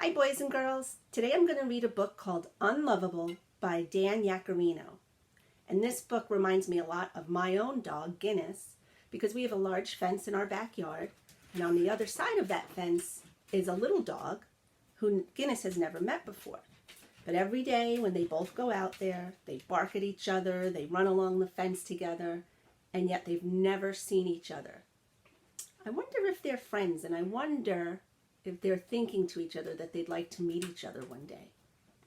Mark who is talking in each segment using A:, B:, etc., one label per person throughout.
A: Hi boys and girls. Today I'm going to read a book called Unlovable by Dan Yaccarino. And this book reminds me a lot of my own dog, Guinness, because we have a large fence in our backyard, and on the other side of that fence is a little dog who Guinness has never met before. But every day when they both go out there, they bark at each other, they run along the fence together, and yet they've never seen each other. I wonder if they're friends, and I wonder if they're thinking to each other that they'd like to meet each other one day.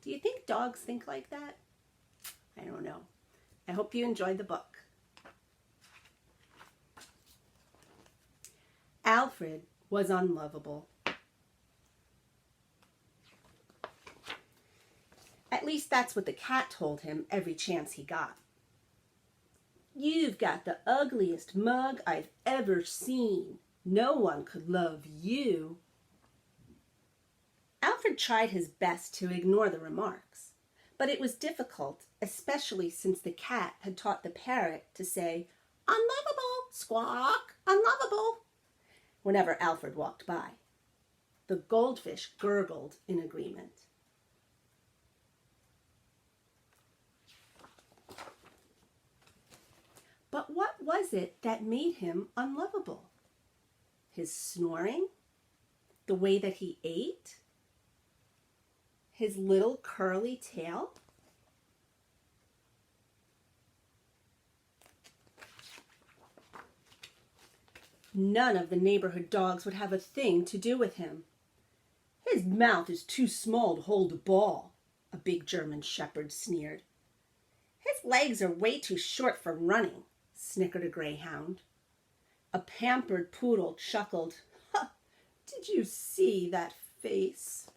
A: Do you think dogs think like that? I don't know. I hope you enjoyed the book. Alfred was unlovable. At least that's what the cat told him every chance he got. "You've got the ugliest mug I've ever seen. No one could love you." Alfred tried his best to ignore the remarks, but it was difficult, especially since the cat had taught the parrot to say, "Unlovable, squawk, unlovable," whenever Alfred walked by. The goldfish gurgled in agreement. But what was it that made him unlovable? His snoring? The way that he ate? His little curly tail? None of the neighborhood dogs would have a thing to do with him. "His mouth is too small to hold a ball," a big German shepherd sneered. "His legs are way too short for running," snickered a greyhound. A pampered poodle chuckled. "Ha! Did you see that face?"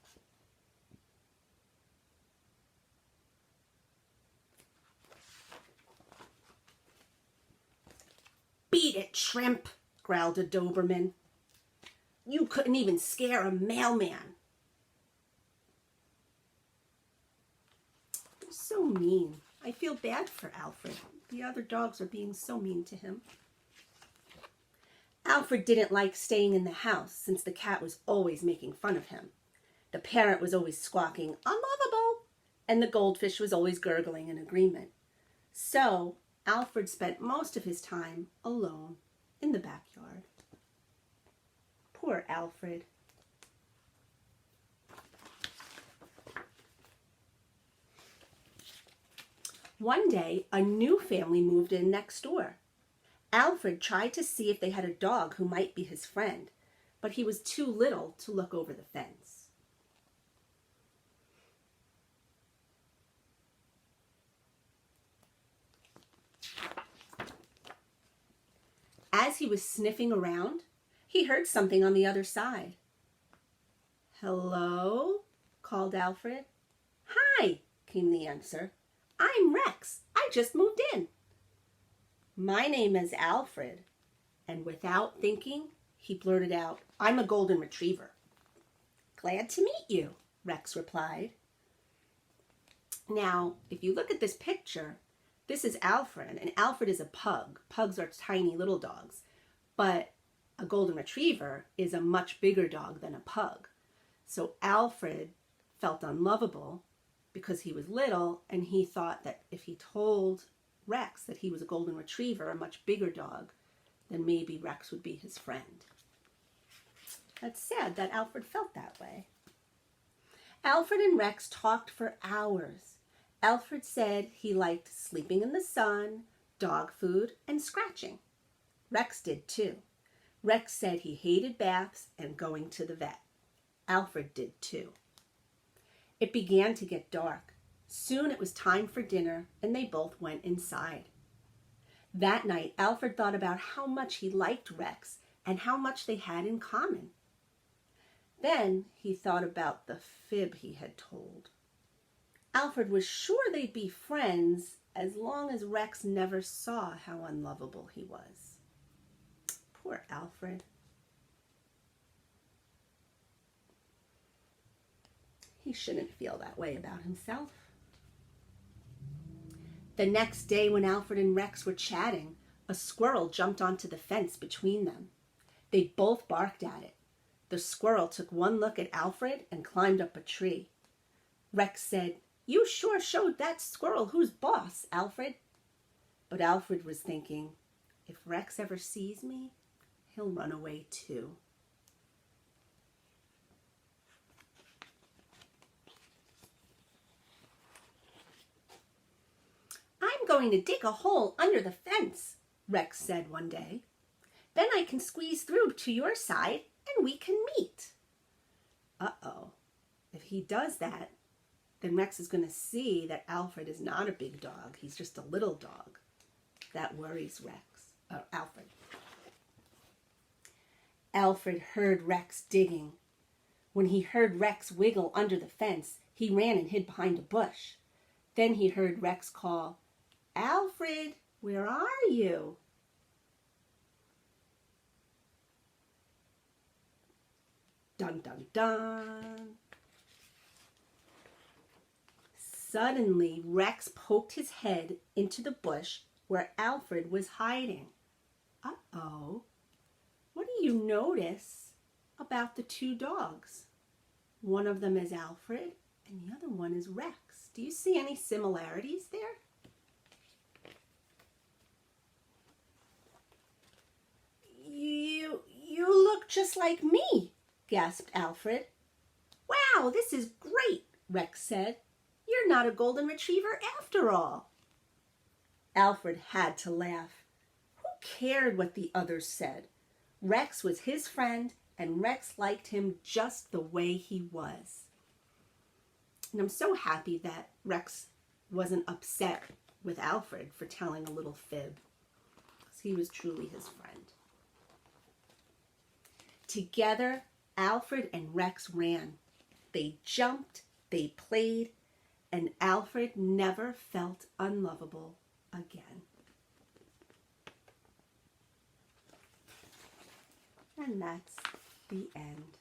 A: "Beat it, shrimp," growled a Doberman. "You couldn't even scare a mailman." They're so mean. I feel bad for Alfred. The other dogs are being so mean to him. Alfred didn't like staying in the house since the cat was always making fun of him. The parrot was always squawking, "Unlovable," and the goldfish was always gurgling in agreement. So Alfred spent most of his time alone in the backyard. Poor Alfred. One day, a new family moved in next door. Alfred tried to see if they had a dog who might be his friend, but he was too little to look over the fence. As he was sniffing around, he heard something on the other side. "Hello?" called Alfred. "Hi," came the answer. "I'm Rex. I just moved in." "My name is Alfred." And without thinking, he blurted out, "I'm a golden retriever." "Glad to meet you," Rex replied. Now, if you look at this picture, this is Alfred, and Alfred is a pug. Pugs are tiny little dogs, but a golden retriever is a much bigger dog than a pug. So Alfred felt unlovable because he was little, and he thought that if he told Rex that he was a golden retriever, a much bigger dog, then maybe Rex would be his friend. That's sad that Alfred felt that way. Alfred and Rex talked for hours. Alfred said he liked sleeping in the sun, dog food, and scratching. Rex did too. Rex said he hated baths and going to the vet. Alfred did too. It began to get dark. Soon it was time for dinner, and they both went inside. That night, Alfred thought about how much he liked Rex and how much they had in common. Then he thought about the fib he had told. Alfred was sure they'd be friends as long as Rex never saw how unlovable he was. Poor Alfred. He shouldn't feel that way about himself. The next day, when Alfred and Rex were chatting, a squirrel jumped onto the fence between them. They both barked at it. The squirrel took one look at Alfred and climbed up a tree. Rex said, "You sure showed that squirrel who's boss, Alfred." But Alfred was thinking, if Rex ever sees me, he'll run away too. "I'm going to dig a hole under the fence," Rex said one day. "Then I can squeeze through to your side and we can meet." Uh-oh. If he does that, then Rex is going to see that Alfred is not a big dog. He's just a little dog. That worries Alfred. Alfred heard Rex digging. When he heard Rex wiggle under the fence, he ran and hid behind a bush. Then he heard Rex call, "Alfred, where are you?" Dun, dun, dun. Suddenly, Rex poked his head into the bush where Alfred was hiding. Uh-oh. What do you notice about the two dogs? One of them is Alfred and the other one is Rex. Do you see any similarities there? You look just like me," gasped Alfred. "Wow, this is great," Rex said. "You're not a golden retriever after all." Alfred had to laugh. Who cared what the others said? Rex was his friend, and Rex liked him just the way he was. And I'm so happy that Rex wasn't upset with Alfred for telling a little fib, because he was truly his friend. Together, Alfred and Rex ran. They jumped, they played, and Alfred never felt unlovable again. And that's the end.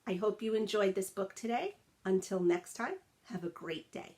A: I hope you enjoyed this book today. Until next time, have a great day.